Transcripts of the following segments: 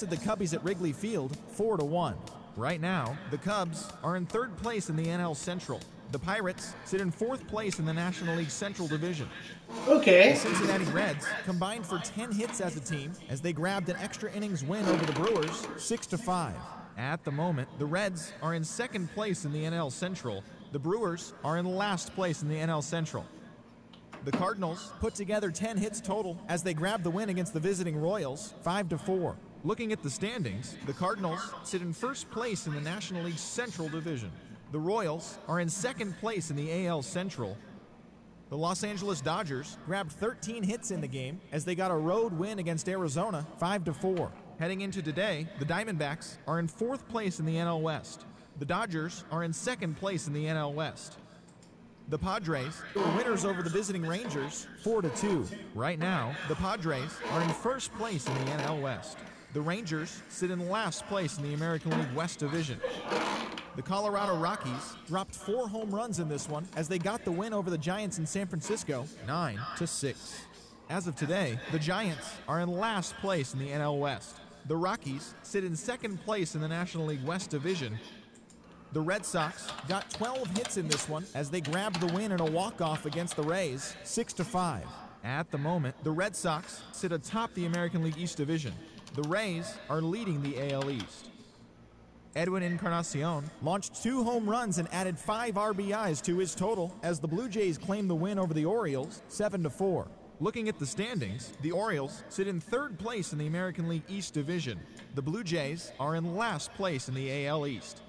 bested the Cubbies at Wrigley Field 4-1. Right now, the Cubs are in third place in the NL Central. The Pirates sit in fourth place in the National League Central Division. Okay. The Cincinnati Reds combined for 10 hits as a team as they grabbed an extra innings win over the Brewers 6-5. At the moment, the Reds are in second place in the NL Central. The Brewers are in last place in the NL Central. The Cardinals put together 10 hits total as they grabbed the win against the visiting Royals 5-4. Looking at the standings, the Cardinals sit in first place in the National League Central Division. The Royals are in second place in the AL Central. The Los Angeles Dodgers grabbed 13 hits in the game as they got a road win against Arizona 5-4. Heading into today, the Diamondbacks are in fourth place in the NL West. The Dodgers are in second place in the NL West. The Padres were winners over the visiting Rangers 4-2. Right now, the Padres are in first place in the NL West. The Rangers sit in last place in the American League West Division. The Colorado Rockies dropped 4 home runs in this one as they got the win over the Giants in San Francisco 9-6. As of today, the Giants are in last place in the NL West. The Rockies sit in second place in the National League West Division. The Red Sox got 12 hits in this one as they grabbed the win in a walk-off against the Rays 6-5. At the moment, the Red Sox sit atop the American League East Division. The Rays are leading the AL East. Edwin Encarnacion launched 2 home runs and added 5 RBIs to his total as the Blue Jays claimed the win over the Orioles 7-4. Looking at the standings, the Orioles sit in third place in the American League East Division. The Blue Jays are in last place in the AL East.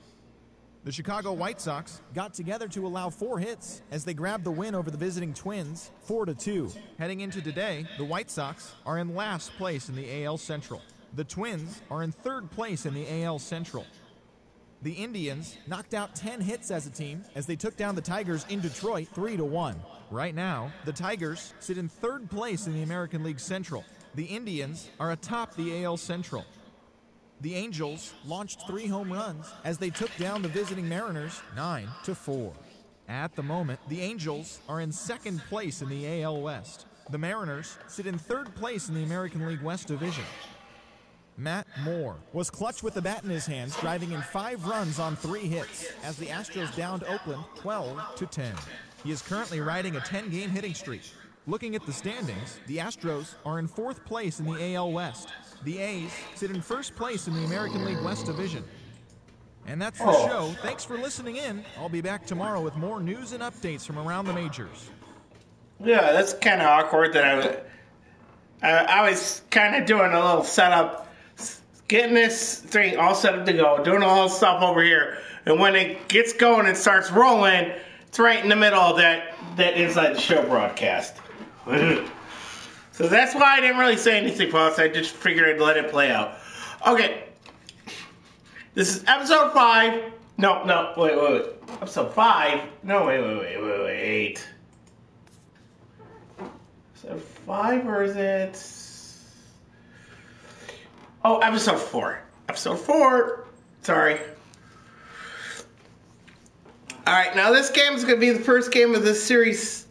The Chicago White Sox got together to allow 4 hits as they grabbed the win over the visiting Twins 4-2. Heading into today, the White Sox are in last place in the AL Central. The Twins are in third place in the AL Central. The Indians knocked out 10 hits as a team as they took down the Tigers in Detroit 3-1. Right now, the Tigers sit in third place in the American League Central. The Indians are atop the AL Central. The Angels launched 3 home runs as they took down the visiting Mariners 9-4. At the moment, the Angels are in second place in the AL West. The Mariners sit in third place in the American League West Division. Matt Moore was clutch with the bat in his hands, driving in 5 runs on 3 hits as the Astros downed Oakland 12-10. He is currently riding a 10-game hitting streak. Looking at the standings, the Astros are in 4th place in the AL West. The A's sit in first place in the American League West Division. And that's the show. Thanks for listening in. I'll be back tomorrow with more news and updates from around the majors. Yeah, that's kind of awkward that I was kind of doing a little setup, getting this thing all set up to go, doing all this stuff over here, and when it gets going and starts rolling, it's right in the middle of that Inside the Show broadcast. So that's why I didn't really say anything, folks. I just figured I'd let it play out. Okay. This is episode 5. No, wait. Episode 5? No, wait. Episode 5, or is it... Oh, episode 4. Episode 4. Sorry. Alright, now this game is going to be the first game of this series.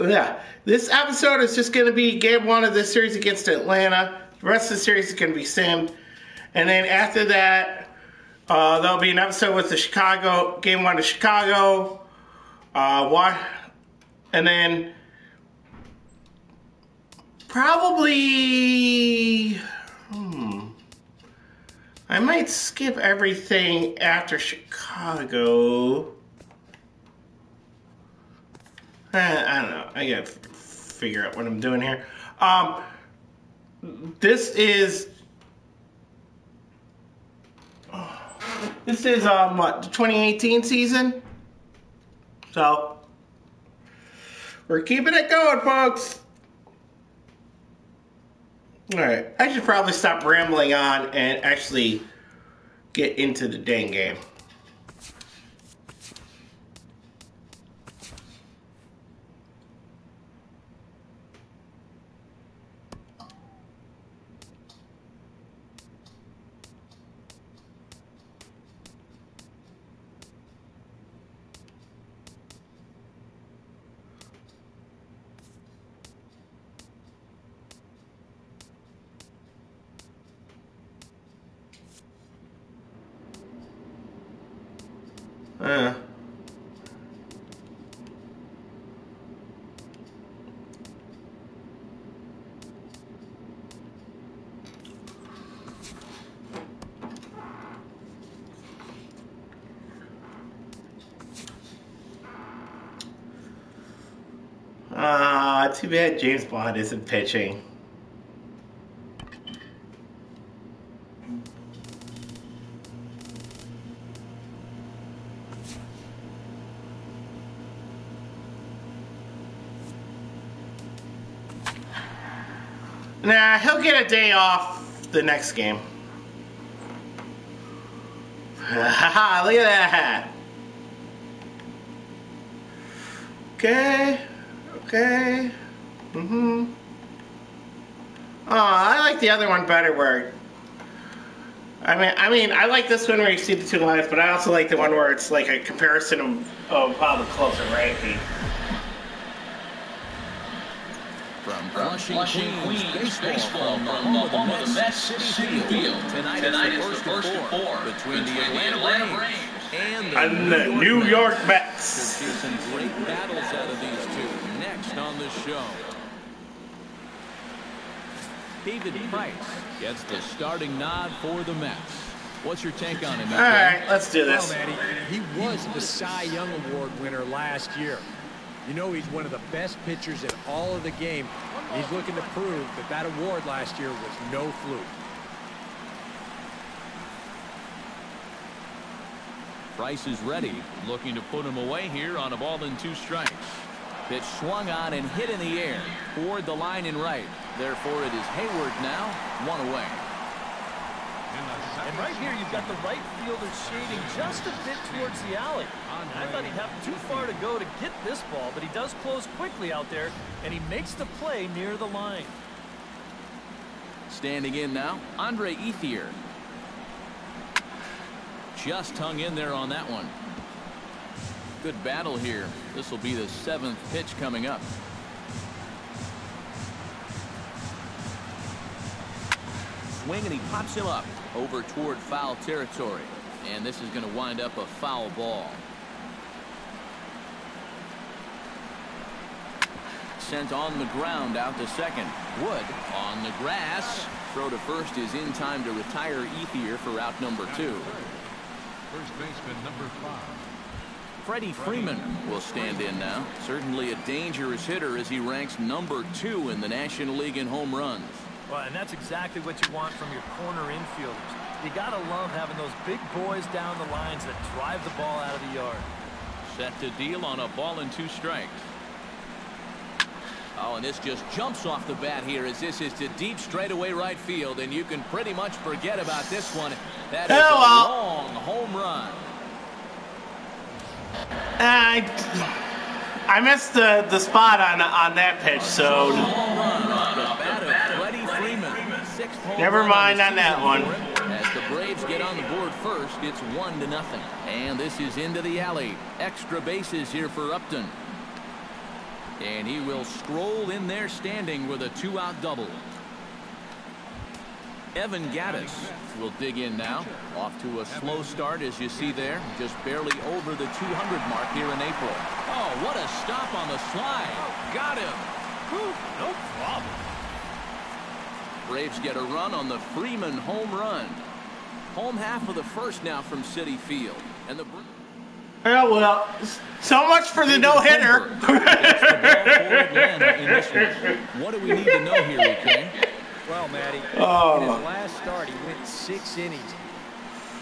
Yeah. This episode is just going to be game 1 of this series against Atlanta. The rest of the series is going to be simmed. And then after that, there'll be an episode with the game 1 of Chicago. And then probably... I might skip everything after Chicago. I don't know. I gotta figure out what I'm doing here. This is what, the 2018 season? So we're keeping it going, folks. Alright, I should probably stop rambling on and actually get into the dang game. Uh. Too bad James Bond isn't pitching. Nah, he'll get a day off the next game. Haha, look at that. Okay. Okay. Oh, I like the other one better where I mean, I like this one where you see the two lines, but I also like the one where it's like a comparison of how the clubs are ranking. From Flushing, Queens, baseball from the home of the Mets, Citi Field. Tonight is the first of four between the Atlanta Braves and the New York Mets. Could see some great battles out of these two next on the show. David Price gets the starting nod for the Mets. What's your take on him? All right, let's do this. Well, Matty, he was the Cy Young Award winner last year. You know he's one of the best pitchers in all of the game. He's looking to prove that that award last year was no fluke. Price is ready, looking to put him away here on a ball and 2 strikes. Pitch swung on and hit in the air toward the line in right. Therefore, it is Hayward now, 1 away. And right here, you've got the right fielder shading just a bit towards the alley. I thought he'd have too far to go to get this ball, but he does close quickly out there, and he makes the play near the line. Standing in now, Andre Ethier. Just hung in there on that one. Good battle here. This will be the 7th pitch coming up. Swing, and he pops him up over toward foul territory. And this is going to wind up a foul ball. Sent on the ground out to second. Wood on the grass. Throw to first is in time to retire Ethier for out number 2. First baseman number 5. Freddie Freeman will stand in now. Certainly a dangerous hitter as he ranks number 2 in the National League in home runs. Well, and that's exactly what you want from your corner infielders. You gotta love having those big boys down the lines that drive the ball out of the yard. Set to deal on a ball and 2 strikes. Oh, and this just jumps off the bat here as this is to deep straightaway right field, and you can pretty much forget about this one. That is a long home run. I missed the spot on that pitch, so never mind on that one. As the Braves get on the board first, it's 1-0, and this is into the alley. Extra bases here for Upton, and he will stroll in there standing with a 2-out double. Evan Gattis will dig in now. Off to a slow start, as you see there. Just barely over the 200 mark here in April. Oh, what a stop on the slide. Got him. Whew, no problem. Braves get a run on the Freeman home run. Home half of the first now from Citi Field. And the Oh, well, so much for the no-hitter. What do we need to know here, EK? Well, Matty, in his last start, he went 6 innings.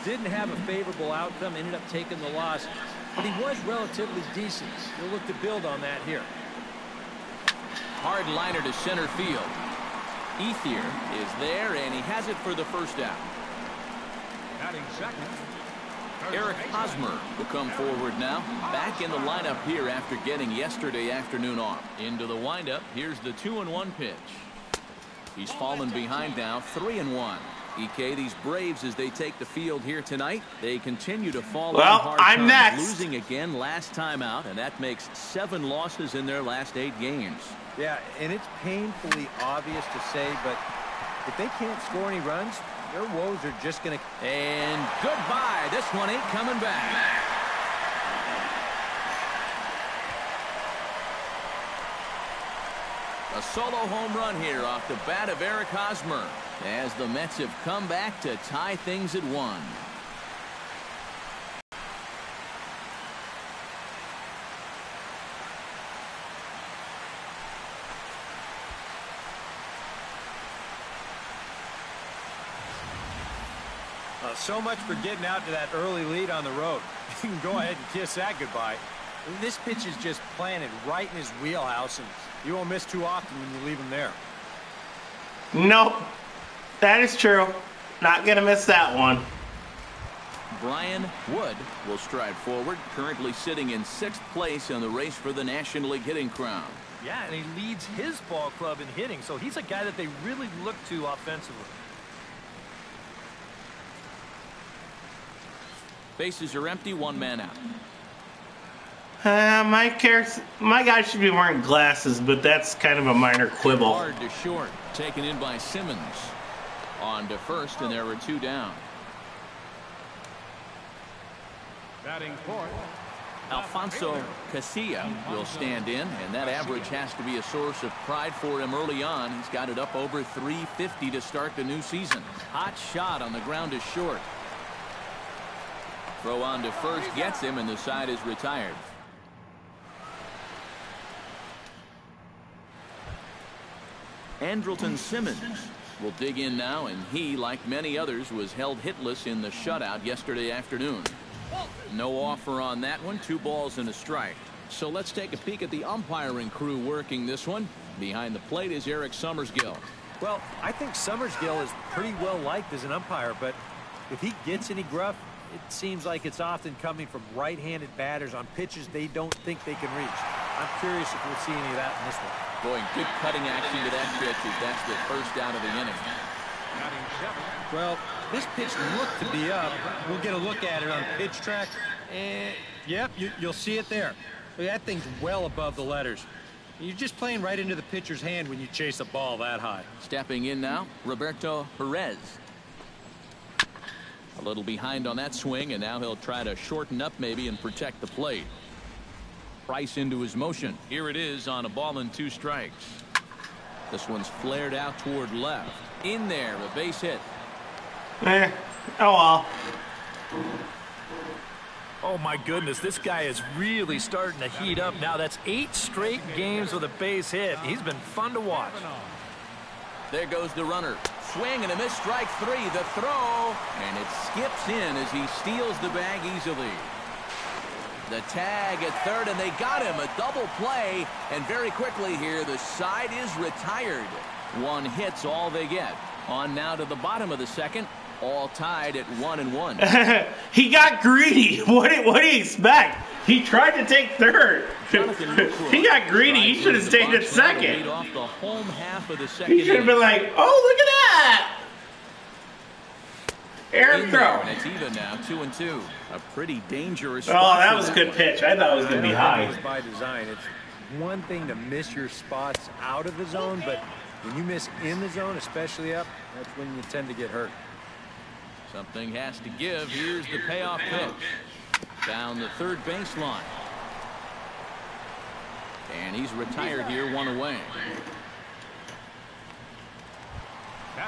Didn't have a favorable outcome, ended up taking the loss, but he was relatively decent. He'll look to build on that here. Hard liner to center field. Ethier is there, and he has it for the first out. Batting second. Eric Hosmer will come forward now. Back in the lineup here after getting yesterday afternoon off. Into the windup. Here's the 2-1 pitch. He's fallen behind now, 3-1. EK, these Braves, as they take the field here tonight, they continue to fall on hard I'm times, next. losing again last time out, and that makes 7 losses in their last 8 games. Yeah, and it's painfully obvious to say, but if they can't score any runs, their woes are just going to... And goodbye. This one ain't coming back. A solo home run here off the bat of Eric Hosmer as the Mets have come back to tie things at 1. So much for getting out to that early lead on the road. You can go ahead and kiss that goodbye. This pitch is just planted right in his wheelhouse, and you won't miss too often when you leave him there. Nope. That is true. Not going to miss that one. Brian Wood will stride forward, currently sitting in 6th place in the race for the National League hitting crown. Yeah, and he leads his ball club in hitting, so he's a guy that they really look to offensively. Bases are empty, 1 man out. My guy should be wearing glasses, but that's kind of a minor quibble. Hard to short, taken in by Simmons. On to first, and there are 2 down. Batting fourth. Alfonso Casilla will stand in, and that average has to be a source of pride for him early on. He's got it up over 350 to start the new season. Hot shot on the ground is short. Throw on to first gets him, and the side is retired. Andrelton Simmons will dig in now, and he, like many others, was held hitless in the shutout yesterday afternoon. No offer on that one. 2 balls and a strike. So let's take a peek at the umpiring crew working this one. Behind the plate is Eric Summersgill. Well, I think Summersgill is pretty well liked as an umpire, but if he gets any gruff, it seems like it's often coming from right-handed batters on pitches they don't think they can reach. I'm curious if we'll see any of that in this one. Boy, good cutting action to that pitch as that's the first out of the inning. Well, this pitch looked to be up. We'll get a look at it on pitch track. And, yep, you'll see it there. That thing's well above the letters. You're just playing right into the pitcher's hand when you chase a ball that high. Stepping in now, Roberto Perez. A little behind on that swing, and now he'll try to shorten up maybe and protect the plate. Price into his motion. Here it is on a ball and 2 strikes. This one's flared out toward left. In there, a base hit. Oh well. Oh my goodness, this guy is really starting to heat up now. That's 8 straight games with a base hit. He's been fun to watch. There goes the runner. Swing and a miss, strike 3. The throw, and it skips in as he steals the bag easily. The tag at third, and they got him. A double play, and very quickly here, the side is retired. 1 hit's all they get. On now to the bottom of the second, all tied at 1-1. He got greedy. What do you expect? He tried to take third. He got greedy. He should have stayed at second. Off the home half of the second. He should have been like, oh, look at that. Aaron throw. It's even now, 2-2. A pretty dangerous. Oh, that was a good pitch. I thought it was going to be high. It was by design. It's one thing to miss your spots out of the zone, but when you miss in the zone, especially up, that's when you tend to get hurt. Something has to give. Here's the payoff pitch. Down the third baseline. And he's retired here, 1 away.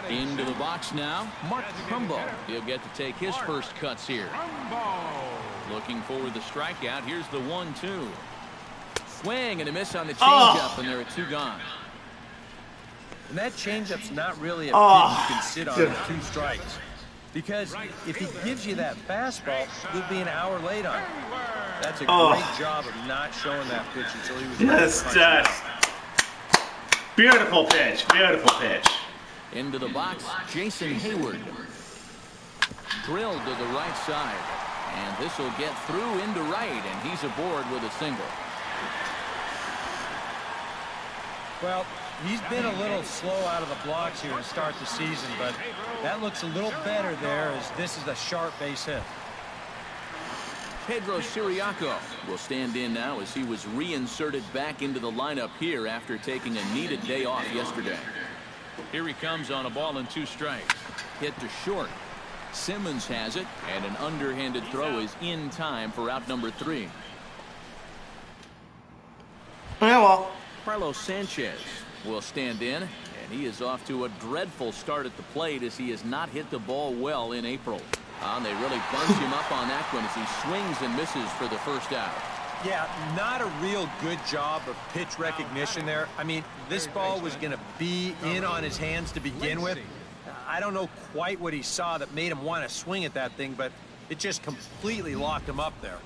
Into the box now, Mark Trumbo. He'll get to take his first cuts here. Looking for the strikeout. Here's the 1-2. Swing and a miss on the changeup, and there are 2 gone. And that changeup's not really a pitch you can sit on with 2 strikes. Because if he gives you that fastball, you'll be an hour late on it. That's a great job of not showing that pitch until he was beautiful pitch. Beautiful pitch. Into the box, Jason Hayward. Drilled to the right side. And this will get through into right, and he's aboard with a single. Well, he's been a little slow out of the blocks here to start the season, but that looks a little better there as this is a sharp base hit. Pedro Siriaco will stand in now as he was reinserted back into the lineup here after taking a needed day off yesterday. Here he comes on a ball and 2 strikes. Hit to short. Simmons has it, and an underhanded throw is in time for out number 3. Yeah, well. Carlos Sanchez will stand in, and he is off to a dreadful start at the plate as he has not hit the ball well in April. And they really bunch him up on that one as he swings and misses for the first out. Yeah, not a real good job of pitch recognition there. I mean, this ball was going to be in on his hands to begin with. I don't know quite what he saw that made him want to swing at that thing, but it just completely locked him up there.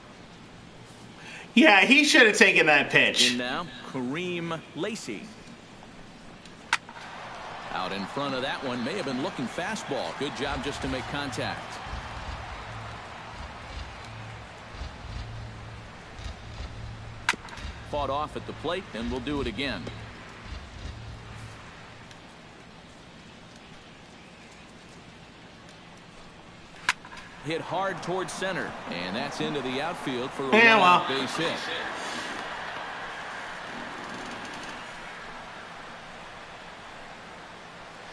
Yeah, he should have taken that pitch. And now, Kareem Lacey. Out in front of that one, may have been looking fastball. Good job just to make contact. Fought off at the plate, and we'll do it again. Hit hard towards center, and that's into the outfield for a base hit.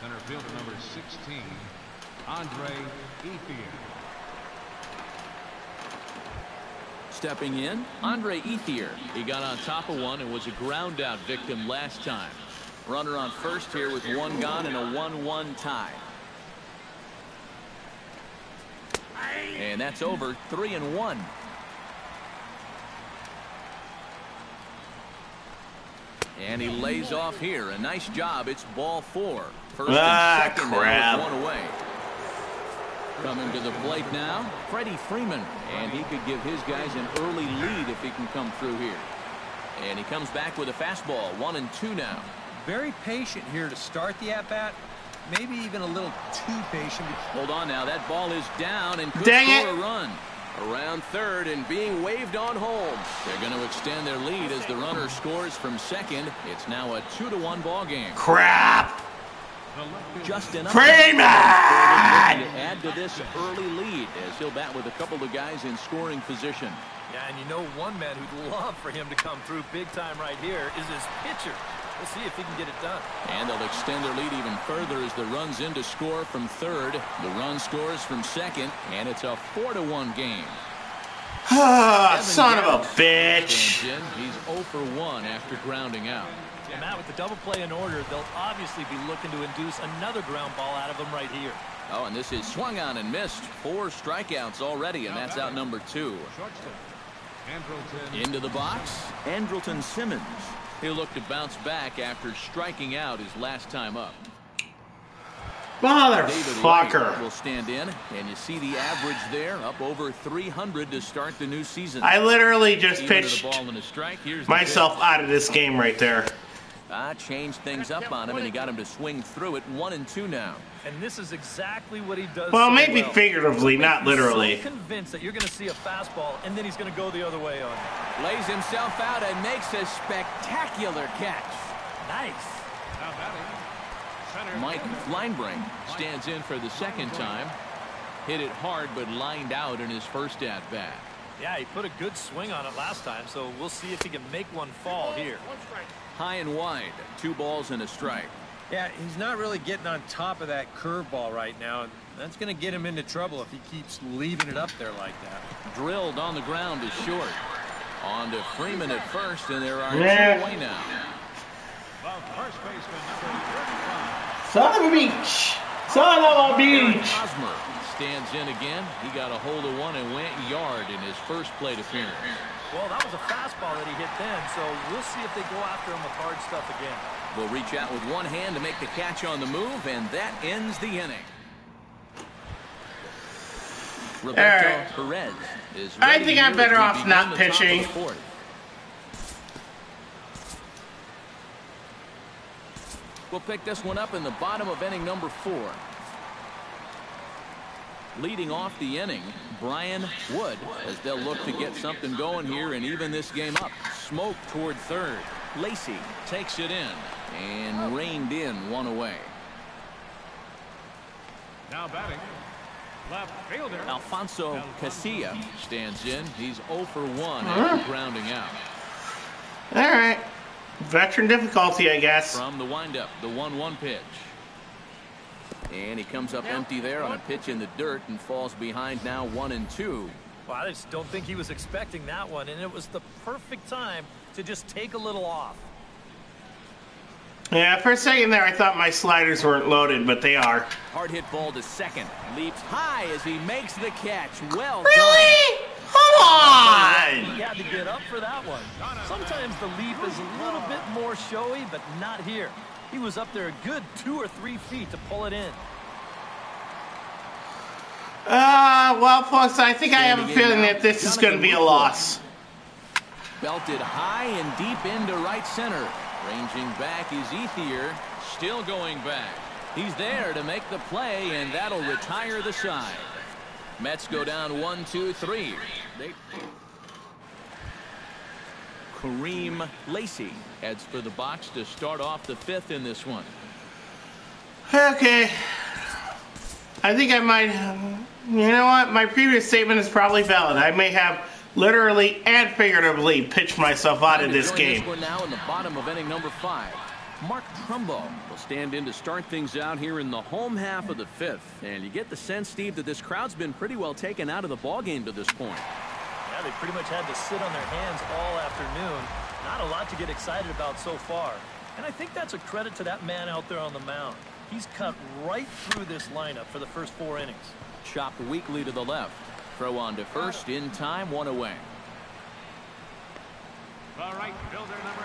Center fielder number 16, Andre Ethier. Stepping in, Andre Ethier. He got on top of one and was a ground out victim last time. Runner on first here with one gone and a 1-1 tie. And that's over. 3-1. And he lays off here. A nice job. It's ball 4. First and second now with one away. Coming to the plate now, Freddie Freeman. And he could give his guys an early lead if he can come through here. And he comes back with a fastball. 1-2 now. Very patient here to start the at-bat. Maybe even a little too patient. Hold on now. That ball is down and could score a run. Around third and being waved on home. They're going to extend their lead as the runner scores from second. It's now a 2-1 ball game. Crap. Just enough Freeman! to add to this early lead as he'll bat with a couple of guys in scoring position. Yeah, and you know one man who'd love for him to come through big time right here is his pitcher. We'll see if he can get it done. And they'll extend their lead even further as the run's in to score from third. The run scores from second, and it's a 4-1 game. Son of a bitch. He's 0 for 1 after grounding out. And Matt, with the double play in order, they'll obviously be looking to induce another ground ball out of him right here. Oh, and this is swung on and missed. 4 strikeouts already, and that's out number 2. Into the box, Andrelton Simmons. He'll look to bounce back after striking out his last time up. Motherfucker. Will stand in, and you see the average there, up over 300 to start the new season. I literally just pitched myself out of this game right there. Changed things up on him, and he got him to swing through it. 1-2 now. And this is exactly what he does. Well, maybe figuratively, not literally. So convinced that you're going to see a fastball, and then he's going to go the other way on you. Lays himself out and makes a spectacular catch. Nice. Mike Linebrink stands in for the second time. Hit it hard, but lined out in his first at-bat. Yeah, he put a good swing on it last time, so we'll see if he can make one fall here. High and wide, 2 balls and a strike. Yeah, he's not really getting on top of that curveball right now. That's going to get him into trouble if he keeps leaving it up there like that. Drilled on the ground is short. On to Freeman at first, and there are 2 away now. First baseman number 35. Son of a beach. Son of a beach. Hosmer stands in again. He got a hold of one and went yard in his first plate appearance. Well, that was a fastball that he hit then, so we'll see if they go after him with hard stuff again. Will reach out with one hand to make the catch on the move, and that ends the inning. Roberto Perez is ready. I think I'm better off not pitching. We'll pick this one up in the bottom of inning number 4. Leading off the inning, Brian Wood, as they'll look to get something going here and even this game up. Smoke toward third. Lacey takes it in and reined in, 1 away. Now batting, left fielder Alfonso Casilla stands in. He's 0 for 1 after grounding out. All right. Veteran difficulty, I guess. From the windup, the 1-1 pitch. And he comes up empty there on a pitch in the dirt and falls behind now 1-2. Well, I just don't think he was expecting that one, and it was the perfect time to just take a little off. Yeah, for a second there, I thought my sliders weren't loaded, but they are. Hard hit ball to second. Leaps high as he makes the catch. Well Really? Come on! He had to get up for that one. Sometimes the leap is a little bit more showy, but not here. He was up there a good 2 or 3 feet to pull it in. Well, folks, I think I have a feeling that this is going to be a loss. Belted high and deep into right center. Ranging back is Ethier. Still going back. He's there to make the play, and that'll retire the side. Mets go down 1-2-3. Kareem Lacey heads for the box to start off the 5th in this one. Okay. I think I might... You know what? My previous statement is probably valid. I may have literally and figuratively pitched myself out of this game. We're now in the bottom of inning number 5. Mark Trumbo will stand in to start things out here in the home half of the 5th. And you get the sense, Steve, that this crowd's been pretty well taken out of the ballgame to this point. Yeah, they pretty much had to sit on their hands all afternoon. Not a lot to get excited about so far. And I think that's a credit to that man out there on the mound. He's cut right through this lineup for the first 4 innings. Chopped weakly to the left. Throw on to first in time, 1 away. The right fielder, number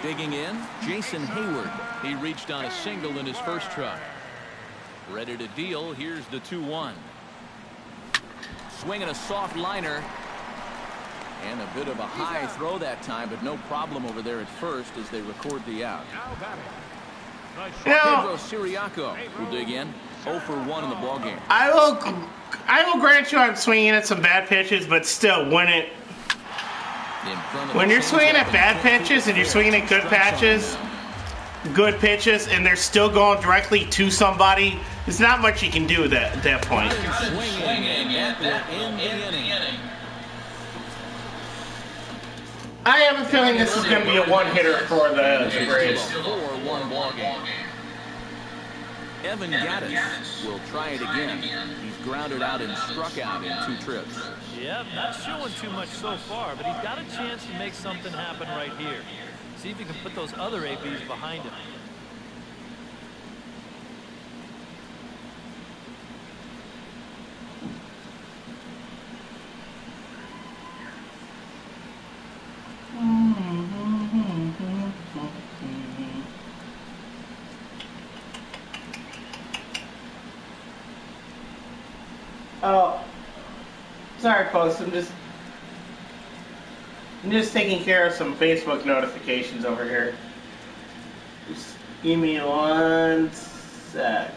22. Digging in, Jason Hayward. He reached on a single in his first try. Ready to deal. Here's the 2-1. Swinging a soft liner. And a bit of a high throw that time, but no problem over there at first as they record the out. Now batting. Pedro Siriaco will dig in. 0 for 1 in the ballgame. I will grant you I'm swinging at some bad pitches, but still, when you're swinging at bad pitches and you're swinging at good pitches, and they're still going directly to somebody, there's not much you can do at that point. I have a feeling this is going to be a one-hitter for the Braves. 4-1 ballgame. Evan Gattis will try it again. He's grounded out and struck out in 2 trips. Yep, not showing too much so far, but he's got a chance to make something happen right here. See if he can put those other ABs behind him. Oh, sorry, folks. I'm just taking care of some Facebook notifications over here. Just give me 1 sec.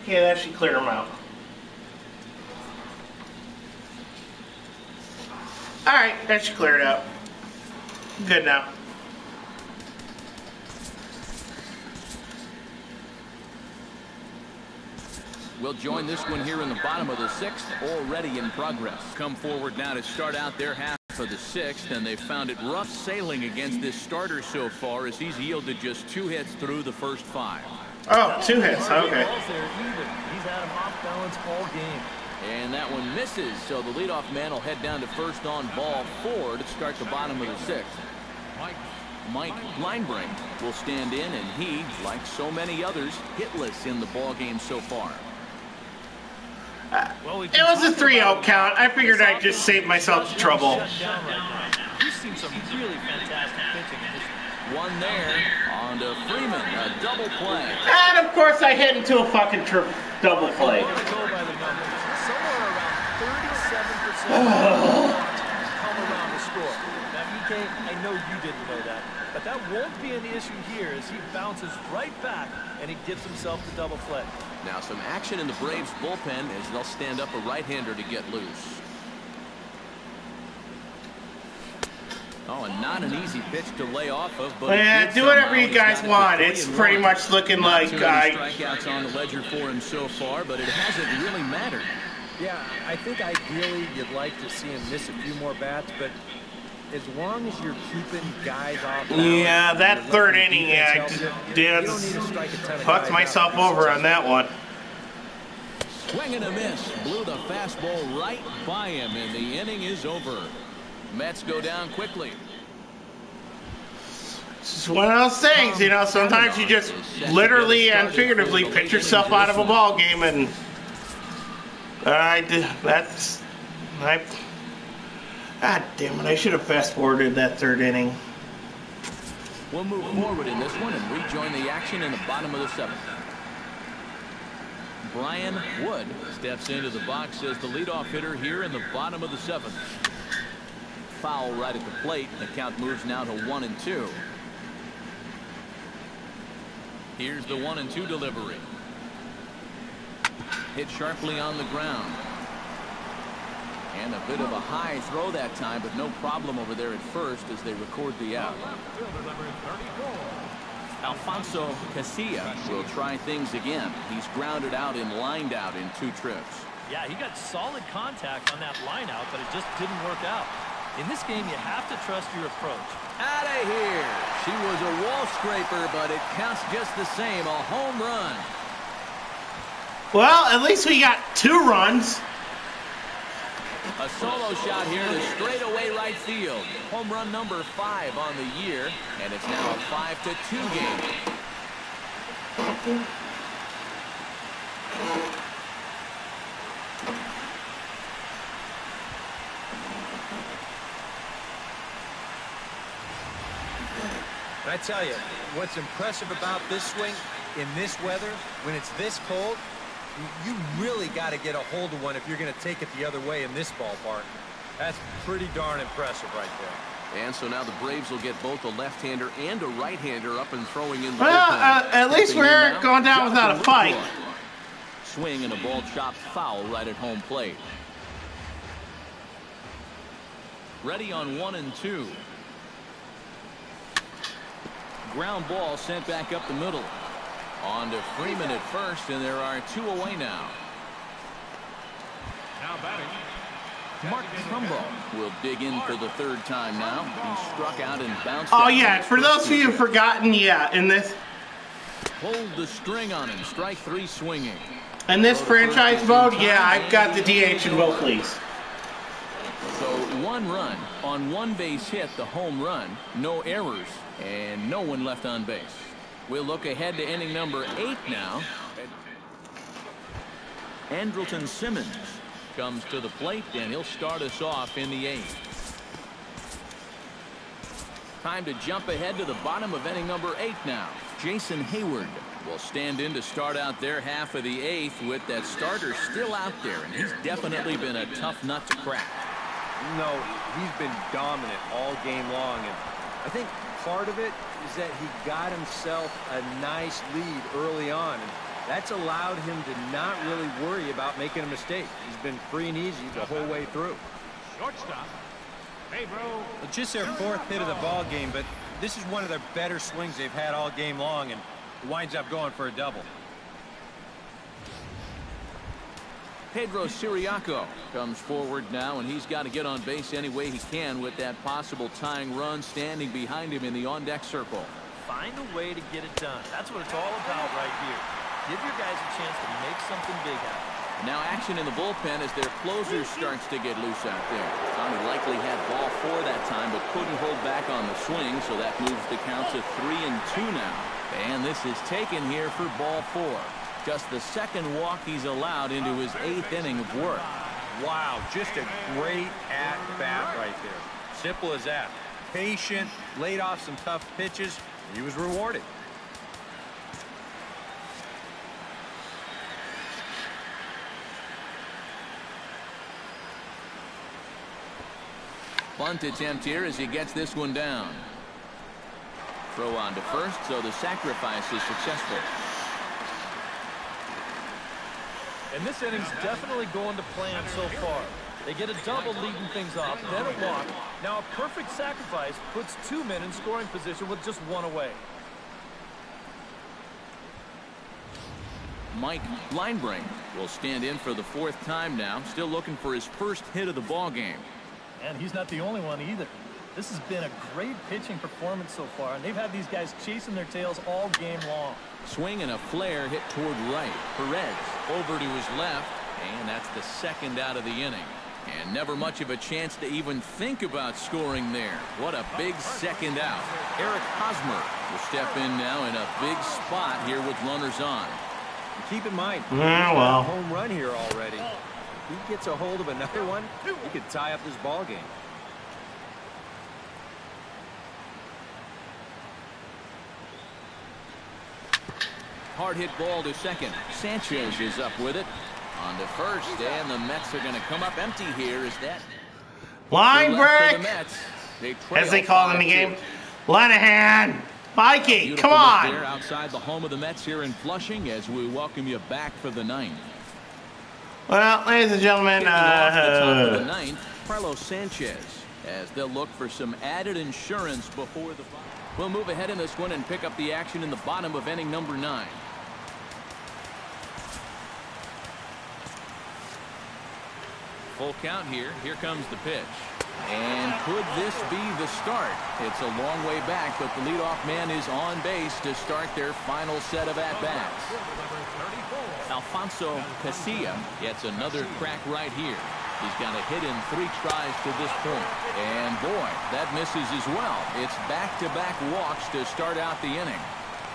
Okay, that should clear them out. Alright, that should clear it out. Good now. We'll join this one here in the bottom of the 6th, already in progress. Come forward now to start out their half of the 6th, and they've found it rough sailing against this starter so far as he's yielded just 2 hits through the first 5. Oh, 2 hits, okay. He's had him off balance all game. And that one misses, so the leadoff man will head down to first on ball 4 to start the bottom of the 6th. Mike Linebrink will stand in, and he, like so many others, hitless in the ballgame so far. It was a 3-0 count. I figured I'd just save myself the trouble. He's seen some really fantastic pitching in this one there on to Freeman, a double play. And of course I hit into a fucking double play. Somewhere around 37% come around the score. Now, EK, I know you didn't know that, but that won't be an issue here as he bounces right back and he gets himself the double play. Now some action in the Braves bullpen as they'll stand up a right-hander to get loose. Oh, and not an easy pitch to lay off of, but yeah, do whatever you guys want. It's pretty much looking like strikeouts on the ledger for him so far, but it hasn't really mattered. Yeah, I think ideally you'd like to see him miss a few more bats, but as long as you're keeping guys off. Yeah, that third inning, you don't need to strike a ton of fucked guys myself out to be over on that one. Swing and a miss. Blew the fastball right by him, and the inning is over. Mets go down quickly. It's one of those things, you know, sometimes you just literally and figuratively pitch yourself out of a ball game, and God damn it, I should have fast-forwarded that third inning. We'll move forward in this one and rejoin the action in the bottom of the seventh. Brian Wood steps into the box as the leadoff hitter here in the bottom of the seventh. Foul right at the plate. The count moves now to 1-2. Here's the 1-2 delivery. Hit sharply on the ground. And a bit of a high throw that time, but no problem over there at first as they record the out. Alfonso Casilla will try things again. He's grounded out and lined out in 2 trips. Yeah, he got solid contact on that line out, but it just didn't work out. In this game, you have to trust your approach. Out of here. She was a wall scraper, but it counts just the same. A home run. Well, at least we got 2 runs. A solo shot here to straightaway right field. Home run number 5 on the year, and it's now a 5-2 game. And I tell you, what's impressive about this swing in this weather, when it's this cold, you really got to get a hold of one if you're going to take it the other way in this ballpark. That's pretty darn impressive right there. And so now the Braves will get both a left-hander and a right-hander up and throwing in the Well, bullpen. at least we're going down without a fight. Swing and a ball chopped foul right at home plate. Ready on 1-2. Ground ball sent back up the middle. On to Freeman at first, and there are 2 away now. Now batting. Mark Trumbo will dig in for the 3rd time now. He struck out and bounced. Oh, yeah, for those of you who've forgotten, yeah, in this Pulled the string on him. Strike 3 swinging. franchise mode, yeah, I've got the DH in both leagues. So 1 run on 1 base hit, the home run, no errors, and no one left on base. We'll look ahead to inning number 8 now. Andrelton Simmons comes to the plate, and he'll start us off in the 8th. Time to jump ahead to the bottom of inning number 8 now. Jason Hayward will stand in to start out their half of the 8th with that starter still out there, and he's definitely been a tough nut to crack. No, he's been dominant all game long, and I think part of it is that he got himself a nice lead early on, and that's allowed him to not really worry about making a mistake. He's been free and easy the whole way through. Shortstop. Pedro. It's just their 4th hit of the ball game, but this is one of their better swings they've had all game long, and winds up going for a double. Pedro Siriaco comes forward now, and he's got to get on base any way he can with that possible tying run standing behind him in the on-deck circle. Find a way to get it done. That's what it's all about right here. Give your guys a chance to make something big happen. Now action in the bullpen as their closer starts to get loose out there. Tommy likely had ball 4 that time, but couldn't hold back on the swing, so that moves the count to 3-2 now. And this is taken here for ball 4. Just the 2nd walk he's allowed into his 8th inning of work. Wow, just a great at-bat right there. Simple as that. Patient, laid off some tough pitches. He was rewarded. Bunt attempt here as he gets this one down. Throw on to first, so the sacrifice is successful. And this inning's definitely going to plan so far. They get a double leading things off, then a walk. Now a perfect sacrifice puts 2 men in scoring position with just 1 away. Mike Linebrink will stand in for the 4th time now, still looking for his first hit of the ball game. And he's not the only one either. This has been a great pitching performance so far, and they've had these guys chasing their tails all game long. Swing and a flare hit toward right. Perez over to his left, and that's the second out of the inning. And never much of a chance to even think about scoring there. What a big second out. Eric Hosmer will step in now in a big spot here with runners on. And keep in mind, well, home run here already. If he gets a hold of another one, he could tie up this ball game. Hard hit ball to second. Sanchez is up with it. On to first, and the Mets are going to come up empty here. Is that line break, as they call it in the game? Lenihan, Mikey, come on! There outside the home of the Mets here in Flushing, as we welcome you back for the ninth. Well, ladies and gentlemen, off the top of the ninth, Carlos Sanchez, as they'll look for some added insurance before the. We'll move ahead in this one and pick up the action in the bottom of inning number 9. Full count here. Here comes the pitch. And could this be the start? It's a long way back, but the leadoff man is on base to start their final set of at-bats. Alfonso Casilla gets another crack right here. He's got a hit in 3 tries to this point. And boy, that misses as well. It's back-to-back walks to start out the inning.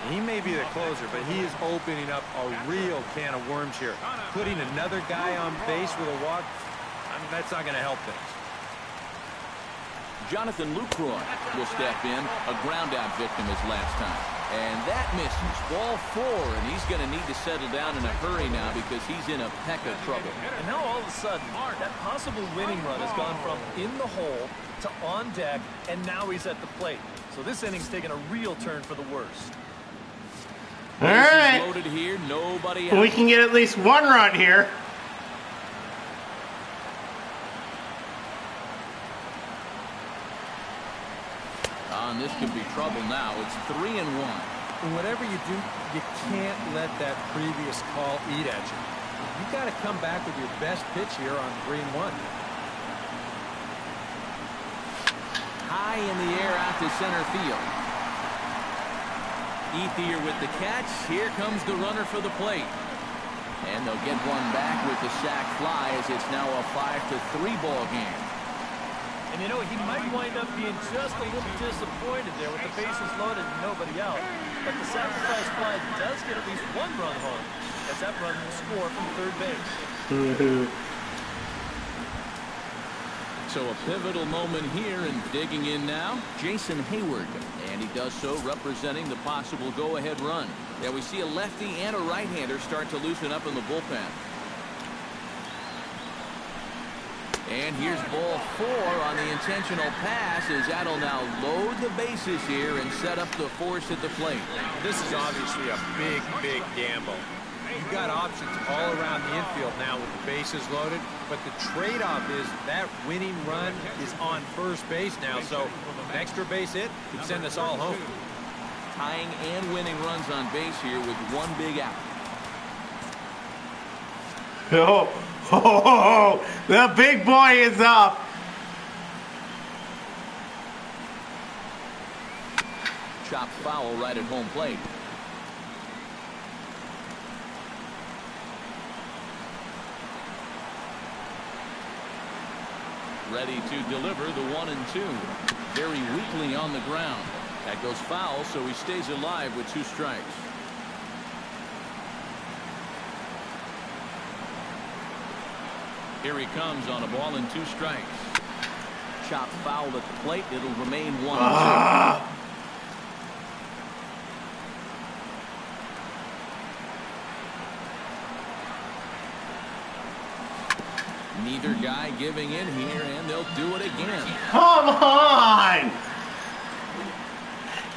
He may be the closer, but he is opening up a real can of worms here. Putting another guy on base with a walk, I mean, that's not going to help things. Jonathan Lucroy will step in, a ground-out victim his last time. And that misses. Ball 4, and he's going to need to settle down in a hurry now because he's in a peck of trouble. And now all of a sudden, that possible winning run has gone from in the hole to on deck, and now he's at the plate. So this inning's taken a real turn for the worse. All right. Loaded here, nobody out. We can get at least 1 run here. This could be trouble now. It's 3-1. And whatever you do, you can't let that previous call eat at you. You've got to come back with your best pitch here on 3-1. High in the air out to center field. Ethier with the catch. Here comes the runner for the plate. And they'll get one back with the sac fly as it's now a 5-3 ball game. And you know, he might wind up being just a little disappointed there with the bases loaded and nobody out. But the sacrifice fly does get at least 1 run home, as that run will score from third base. So a pivotal moment here, and digging in now, Jason Hayward. And he does so representing the possible go-ahead run. There we see a lefty and a right-hander start to loosen up in the bullpen. And here's ball 4 on the intentional pass as that'll now load the bases here and set up the force at the plate. This is obviously a big, big gamble. You've got options all around the infield now with the bases loaded, but the trade-off is that winning run is on first base now, so an extra base hit could send us all home. Tying and winning runs on base here with 1 big out. Oh, the big boy is up. Chopped foul right at home plate. Ready to deliver the 1-2. Very weakly on the ground. That goes foul, so he stays alive with 2 strikes. Here he comes on a ball and 2 strikes. Chopped foul at the plate. It'll remain 1-2. Neither guy giving in here, and they'll do it again. Come on!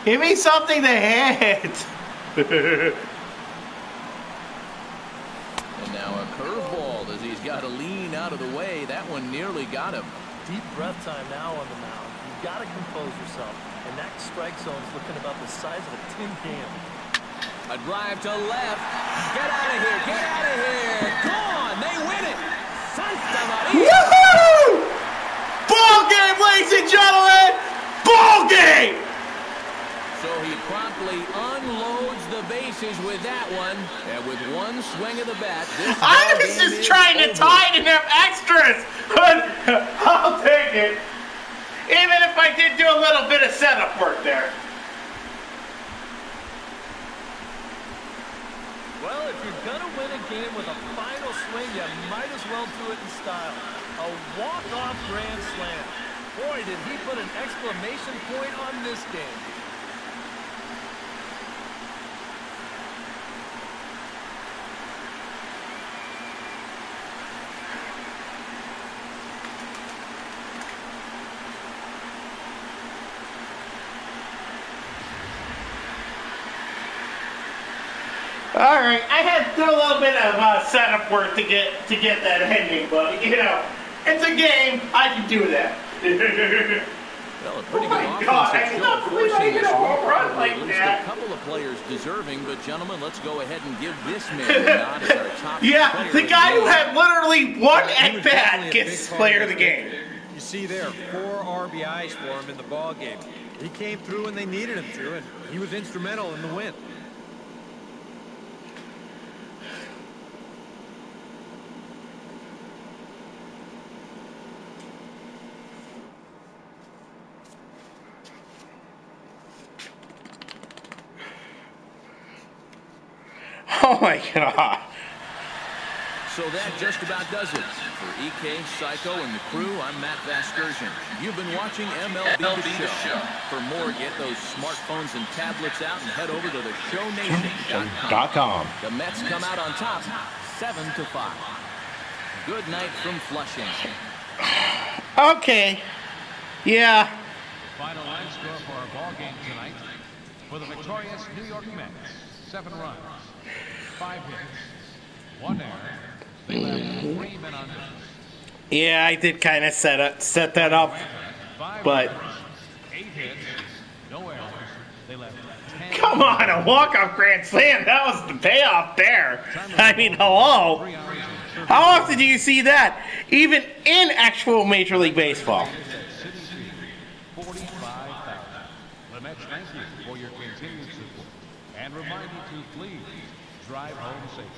Give me something to hit. And now a curveball as he's got to lean out of the way. That one nearly got him. Deep breath time now on the mound. You've got to compose yourself. And that strike zone is looking about the size of a tin can. A drive to left. Get out of here. Get out of here. Gone. They win it. Santa Maria. Woohoo! Ball game, ladies and gentlemen. game! So he promptly unloads the bases with that one. And with one swing of the bat, this I ball was game just is trying to over. tie it in them extras, but I'll take it. Even if I did do a little bit of setup work there. Well, if you're going to win a game with a final swing, you might as well do it in style. A walk-off grand slam. Boy, did he put an exclamation point on this game. All right, I had to do a little bit of setup work to get that ending, but you know, it's a game. I can do that. Well, a pretty Oh good my God, I offensive show cannot believe I forcing hit this a home one. run Probably like at least that. a couple of players deserving, but gentlemen, let's go ahead and give this man a nod as our top Yeah, player the of guy who game. had literally one He at was bat definitely a gets big part player of this the game. victory. You see there, 4 RBIs for him in the ball game. He came through when they needed him to, and he was instrumental in the win. Oh my God. So that just about does it. For EK, Psycho, and the crew, I'm Matt Vasgersian. You've been watching MLB The Show. For more, get those smartphones and tablets out and head over to theshownation.com. The Mets come out on top, 7-5. Good night from Flushing. Okay. Yeah. Final line score for our ball game tonight. For the victorious New York Mets, 7 runs, 5 hits, 1 error. They left 3 men on base. Yeah, I did kind of set that up, 5 but runs, 8 hits, no errors. They left 10. come on, a walk-off grand slam. That was the payoff there. I mean, hello. 3 hours and 30 How often do you see that? Even in actual Major League Baseball. City Field, 45,000. The Mets thank you for your continued support and remind you to please drive home safely.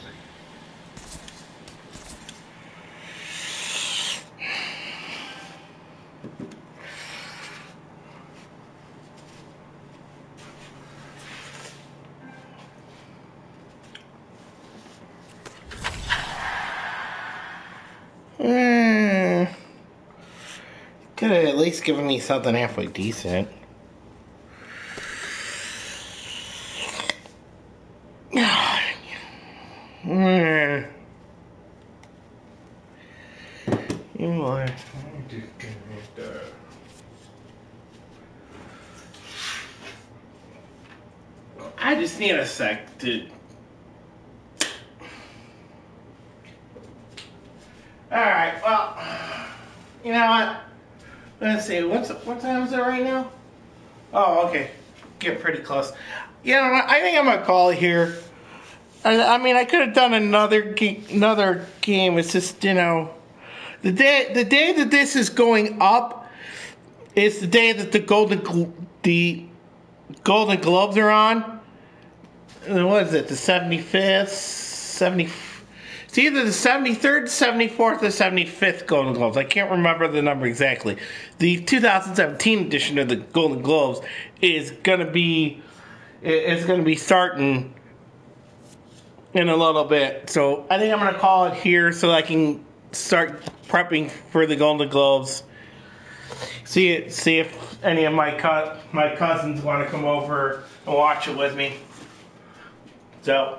Could have at least given me something halfway decent. You know what? I just need a sec to. Alright, well, you know what? Let's see, what time is it right now? Oh, okay. Get pretty close. You know what? I think I'm gonna call it here. I mean, I could have done another game. It's just, you know, the day that this is going up is the day that the Golden Globes are on. What is it? The 75th, 70. It's either the 73rd, 74th, or 75th Golden Globes. I can't remember the number exactly. The 2017 edition of the Golden Globes is gonna be starting in a little bit. So I think I'm gonna call it here so I can start prepping for the Golden Globes. See if any of my cousins want to come over and watch it with me. So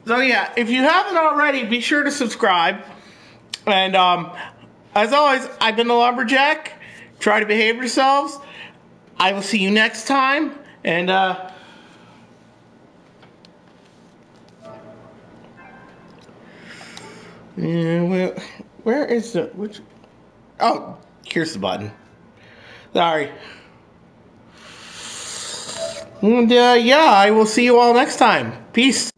yeah, if you haven't already, be sure to subscribe. And as always, I've been the Lumberjack. Try to behave yourselves. I will see you next time. And where is the which? Oh, here's the button. Sorry. And yeah, I will see you all next time. Peace.